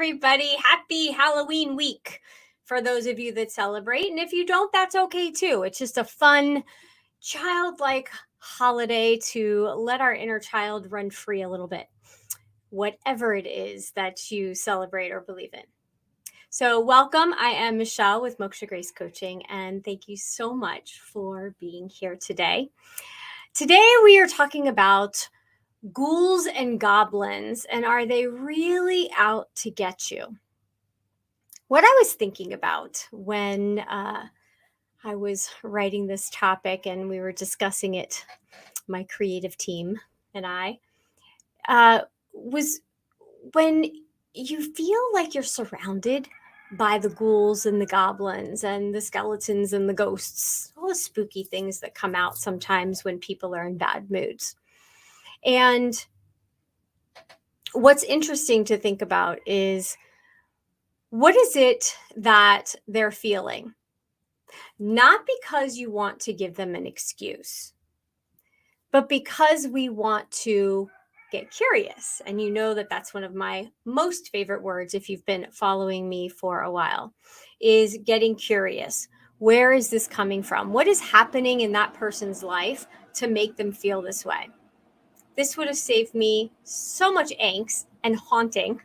everybody. Happy Halloween week for those of you that celebrate. And if you don't, that's okay too. It's just a fun, childlike holiday to let our inner child run free a little bit, whatever it is that you celebrate or believe in. So, welcome. I am Michelle with Moksha Grace Coaching, and thank you so much for being here today. Today, we are talking about ghouls and goblins, and are they really out to get you? What I was thinking about when I was writing this topic and we were discussing it, my creative team and I, was when you feel like you're surrounded by the ghouls and the goblins and the skeletons and the ghosts, all the spooky things that come out sometimes when people are in bad moods. And what's interesting to think about is, what is it that they're feeling? Not because you want to give them an excuse, but because we want to get curious. And you know that that's one of my most favorite words, if you've been following me for a while, is getting curious. Where is this coming from? What is happening in that person's life to make them feel this way? This would have saved me so much angst and haunting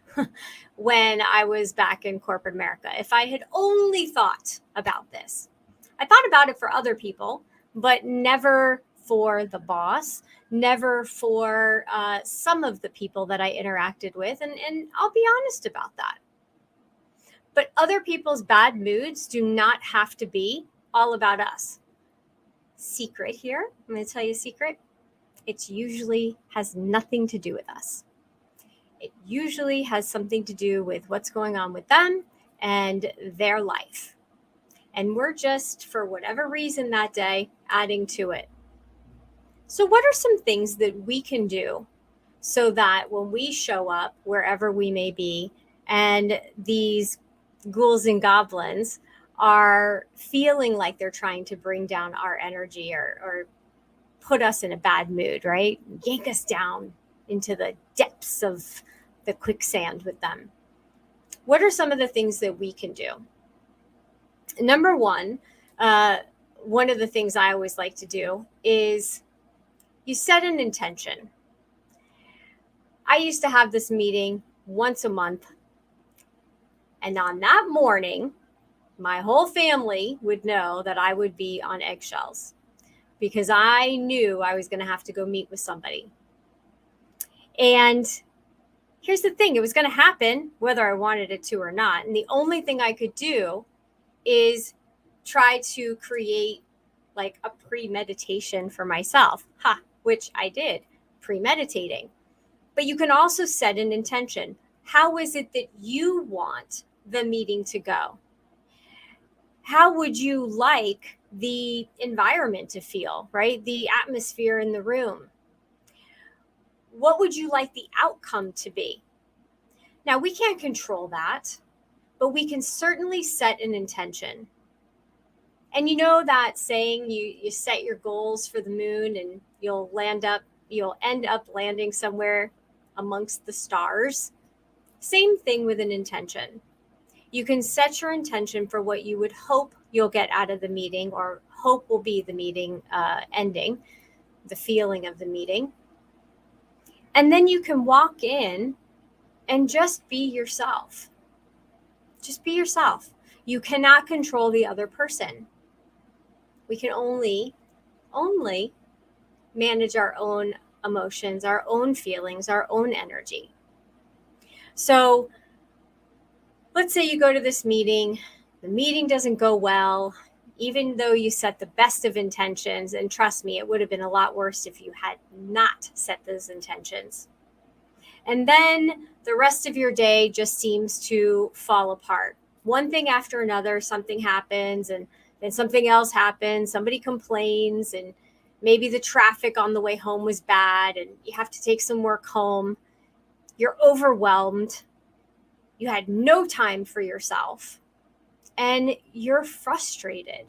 when I was back in corporate America. If I had only thought about this. I thought about it for other people, but never for the boss, never for some of the people that I interacted with. And I'll be honest about that. But other people's bad moods do not have to be all about us. Secret here. I'm going to tell you a secret. It usually has nothing to do with us. It usually has something to do with what's going on with them and their life. And we're just, for whatever reason that day, adding to it. So what are some things that we can do so that when we show up, wherever we may be, and these ghouls and goblins are feeling like they're trying to bring down our energy or put us in a bad mood, right? Yank us down into the depths of the quicksand with them. What are some of the things that we can do? Number one of the things I always like to do is you set an intention. I used to have this meeting once a month. And on that morning, my whole family would know that I would be on eggshells, because I knew I was going to have to go meet with somebody. And here's the thing, it was going to happen whether I wanted it to or not. And the only thing I could do is try to create like a premeditation for myself, which I did, premeditating. But you can also set an intention. How is it that you want the meeting to go? How would you like the environment to feel, right? The atmosphere in the room. What would you like the outcome to be? Now, we can't control that, but we can certainly set an intention. And you know that saying, you set your goals for the moon and you'll end up landing somewhere amongst the stars. Same thing with an intention. You can set your intention for what you would hope you'll get out of the meeting, or hope will be the meeting ending, the feeling of the meeting. And then you can walk in and just be yourself. Just be yourself. You cannot control the other person. We can only manage our own emotions, our own feelings, our own energy. So let's say you go to this meeting, the meeting doesn't go well, even though you set the best of intentions. And trust me, it would have been a lot worse if you had not set those intentions. And then the rest of your day just seems to fall apart. One thing after another, something happens, and then something else happens. Somebody complains, and maybe the traffic on the way home was bad, and you have to take some work home. You're overwhelmed. You had no time for yourself, and you're frustrated.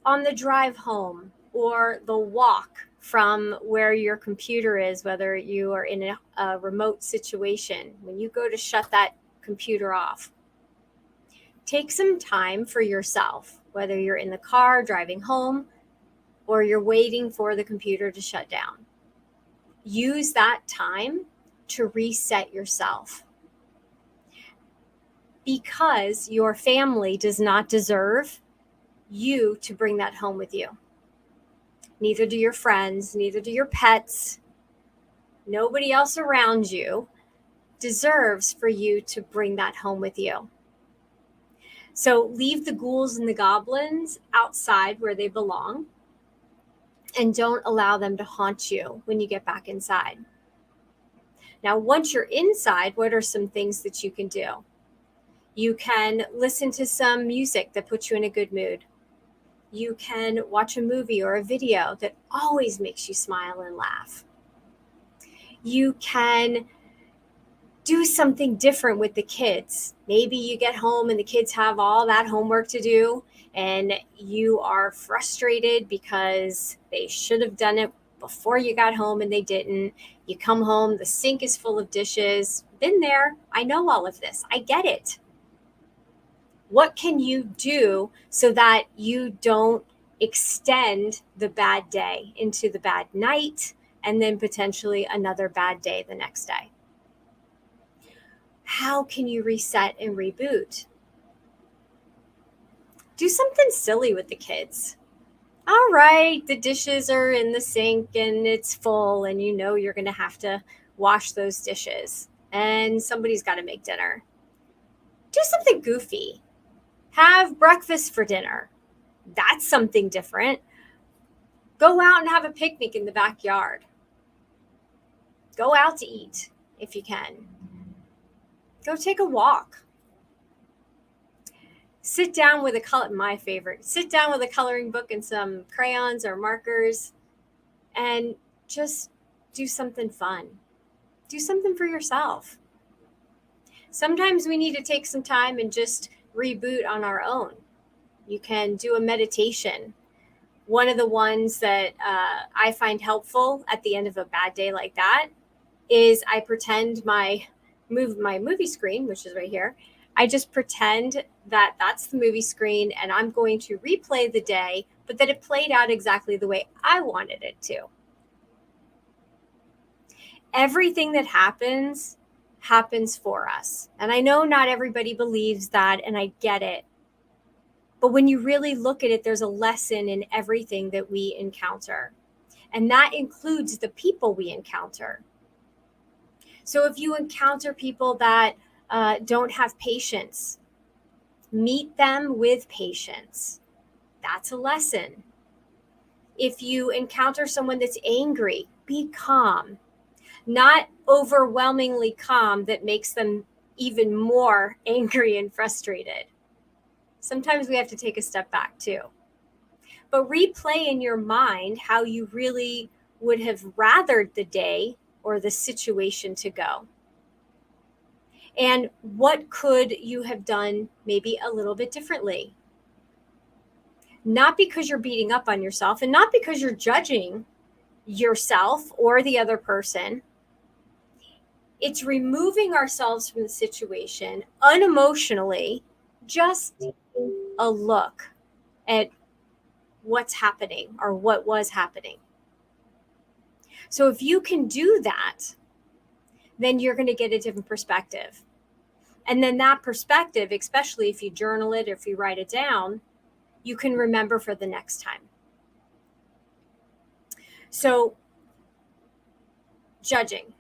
On the drive home, or the walk from where your computer is, whether you are in a remote situation, when you go to shut that computer off, take some time for yourself, whether you're in the car driving home or you're waiting for the computer to shut down. Use that time to reset yourself, because your family does not deserve you to bring that home with you. Neither do your friends, neither do your pets. Nobody else around you deserves for you to bring that home with you. So leave the ghouls and the goblins outside where they belong, and don't allow them to haunt you when you get back inside. Now, once you're inside, what are some things that you can do? You can listen to some music that puts you in a good mood. You can watch a movie or a video that always makes you smile and laugh. You can do something different with the kids. Maybe you get home and the kids have all that homework to do, and you are frustrated because they should have done it before you got home and they didn't. You come home, the sink is full of dishes. Been there. I know all of this. I get it. What can you do so that you don't extend the bad day into the bad night and then potentially another bad day the next day? How can you reset and reboot? Do something silly with the kids. All right, the dishes are in the sink and it's full, and you know you're going to have to wash those dishes, and somebody's got to make dinner. Do something goofy. Have breakfast for dinner. That's something different. Go out and have a picnic in the backyard. Go out to eat if you can. Go take a walk. Sit down with my favorite, sit down with a coloring book and some crayons or markers and just do something fun. Do something for yourself. Sometimes we need to take some time and just reboot on our own. You can do a meditation. One of the ones that I find helpful at the end of a bad day like that is I pretend my movie screen, which is right here. I just pretend that that's the movie screen, and I'm going to replay the day, but that it played out exactly the way I wanted it to. Everything that happens for us. And I know not everybody believes that, and I get it. But when you really look at it, there's a lesson in everything that we encounter. And that includes the people we encounter. So if you encounter people that don't have patience, meet them with patience. That's a lesson. If you encounter someone that's angry, be calm. Not overwhelmingly calm that makes them even more angry and frustrated. Sometimes we have to take a step back too. But replay in your mind how you really would have rathered the day or the situation to go. And what could you have done maybe a little bit differently? Not because you're beating up on yourself and not because you're judging yourself or the other person. It's removing ourselves from the situation unemotionally, just a look at what's happening or what was happening. So if you can do that, then you're going to get a different perspective. And then that perspective, especially if you journal it or if you write it down, you can remember for the next time. So judging,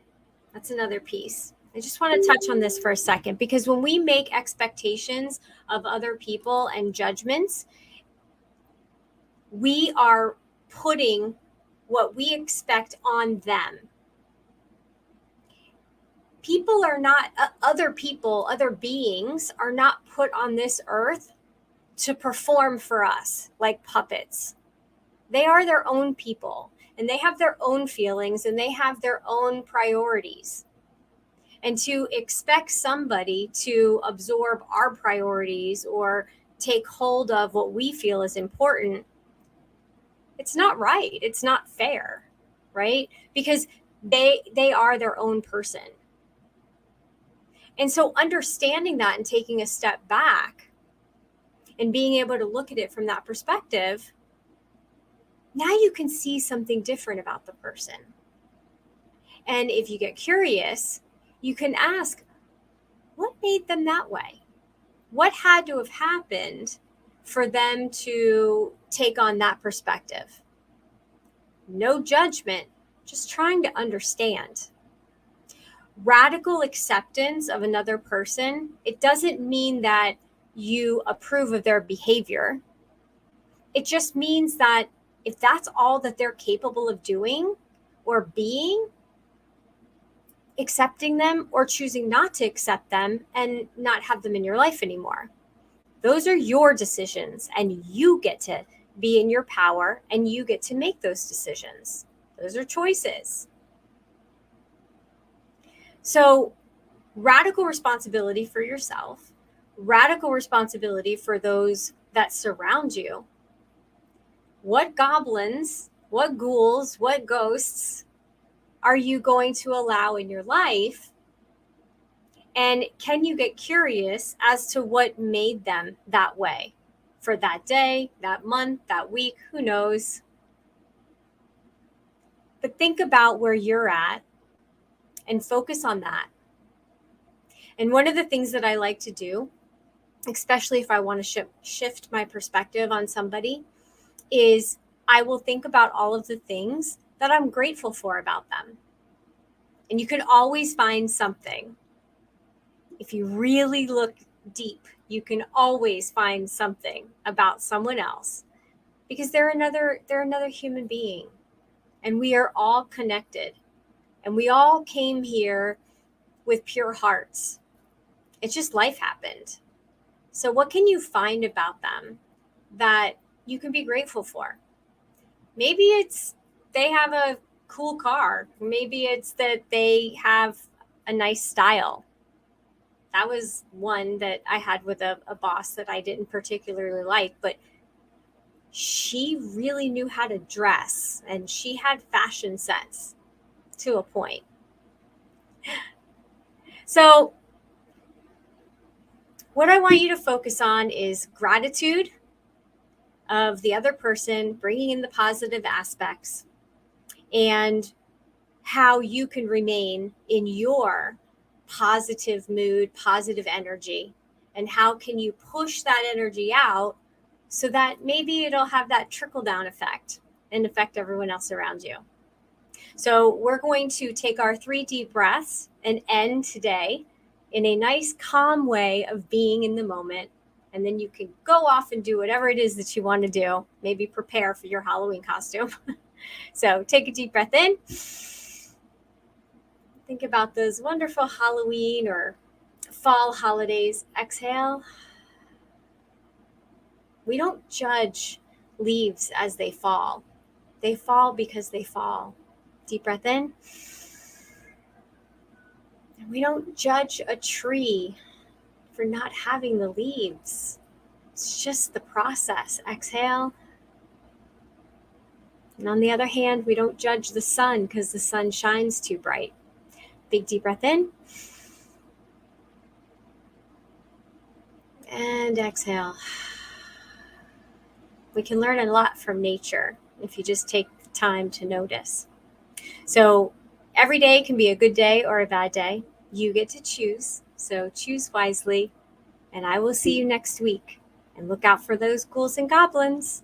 that's another piece. I just want to touch on this for a second, because when we make expectations of other people and judgments, we are putting what we expect on them. People are not, other people, other beings are not put on this earth to perform for us like puppets. They are their own people, and they have their own feelings, and they have their own priorities. And to expect somebody to absorb our priorities or take hold of what we feel is important It's not right. It's not fair, right? Because they are their own person. And so understanding that and taking a step back and being able to look at it from that perspective, now you can see something different about the person. And if you get curious, you can ask, what made them that way? What had to have happened for them to take on that perspective? No judgment, just trying to understand. Radical acceptance of another person, it doesn't mean that you approve of their behavior. It just means that if that's all that they're capable of doing or being, accepting them or choosing not to accept them and not have them in your life anymore. Those are your decisions, and you get to be in your power and you get to make those decisions. Those are choices. So, radical responsibility for yourself, radical responsibility for those that surround you. What goblins, what ghouls, what ghosts are you going to allow in your life? And can you get curious as to what made them that way for that day, that month, that week? Who knows? But think about where you're at and focus on that. And one of the things that I like to do, especially if I want to shift my perspective on somebody, is I will think about all of the things that I'm grateful for about them. And you can always find something. If you really look deep, you can always find something about someone else, because they're another human being, and we are all connected, and we all came here with pure hearts. It's just life happened. So what can you find about them that you can be grateful for? Maybe it's they have a cool car. Maybe it's that they have a nice style. That was one that I had with a boss that I didn't particularly like, but she really knew how to dress and she had fashion sense to a point. So what I want you to focus on is gratitude of the other person, bringing in the positive aspects, and how you can remain in your positive mood, positive energy, and how can you push that energy out so that maybe it'll have that trickle down effect and affect everyone else around you. So we're going to take our 3 deep breaths and end today in a nice calm way of being in the moment. And then you can go off and do whatever it is that you want to do. Maybe prepare for your Halloween costume. So take a deep breath in. Think about those wonderful Halloween or fall holidays. Exhale. We don't judge leaves as they fall. They fall because they fall. Deep breath in. And we don't judge a tree for not having the leaves. It's just the process. Exhale. And on the other hand, we don't judge the sun because the sun shines too bright. Big deep breath in. And exhale. We can learn a lot from nature if you just take the time to notice. So every day can be a good day or a bad day. You get to choose. So choose wisely. And I will see you next week. And look out for those ghouls and goblins.